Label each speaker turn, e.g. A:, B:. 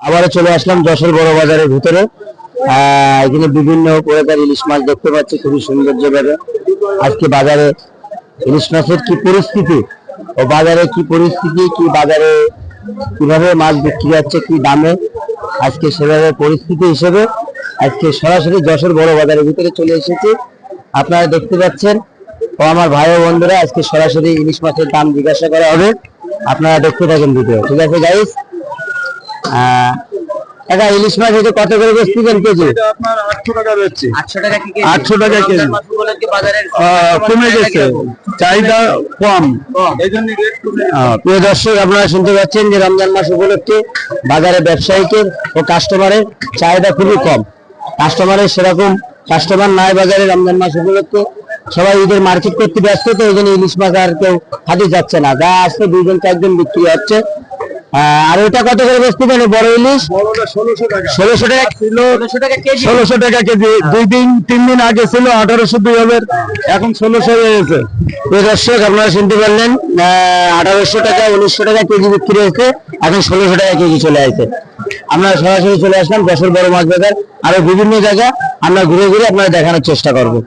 A: আবারও চলে আসলাম যশোর বড় বাজারের ভিতরে। এখানে বিভিন্ন প্রকার ইলিশ মাছ দেখতে পাচ্ছি, খুবই সৌন্দর্যভাবে। আজকে বাজারে ইলিশ মাছের কি পরিস্থিতি ও বাজারে কি পরিস্থিতি, কি বাজারে কিভাবে মাছ বিক্রি হচ্ছে, কি দামে, আজকে সেভাবে পরিস্থিতি হিসেবে আজকে সরাসরি যশোর বড় বাজারের ভিতরে চলে এসেছি। আপনারা দেখতে পাচ্ছেন ও আমার ভাই ও বন্ধুরা, আজকে সরাসরি ইলিশ মাছের দাম জিজ্ঞাসা করা হবে। আপনারা দেখতে থাকেন ভিডিও, ঠিক আছে গাইস? এটা ইলিশ মাছ এটা কত করে বেচতেছেন কেজি?
B: এটা আপনার 800 টাকা বেচছি।
A: 800 টাকা কি কেজি?
B: 800 টাকা কেজি।
A: বাজারের
B: কমে গেছে, চাহিদা কম, এইজন্য রেট কমে।
A: প্রিয় দর্শক, আপনারা শুনতে পাচ্ছেন যে রমজান মাস উপলক্ষে বাজারে ব্যবসায়ীদের ও কাস্টমারের চাহিদা খুবই কম। কাস্টমারের সেরকম কাস্টমার নাই বাজারে রমজান মাস উপলক্ষে। সবাই ঈদের মার্কেট করতে ব্যস্ত, তো এই জন্য ইলিশ মাছ আর কেউ হাতে যাচ্ছে না। যা আসছে 2 জন 4 জন বিক্রি হচ্ছে। আর ওটা কত করে বেচতে পারে বড় ইলিশ?
B: বড়টা 1600 টাকা।
A: 1600 টাকা ছিল, 1600 টাকা কেজি।
B: 1600 টাকা কেজি। 2-3 দিন আগে ছিল 1800, এখন 1600 হয়ে গেছে।
A: প্রিয় দর্শক, আপনারা শুনতে পারলেন 1800 টাকা 1900 টাকা কেজি বিক্রি হয়েছে, এখন 1600 টাকা কেজি চলে আসছে। আমরা সরাসরি চলে আসলাম যশোর বড় মাছ বাজার। আরো বিভিন্ন জায়গা আমরা ঘুরে ঘুরে আপনারা দেখানোর চেষ্টা করবো।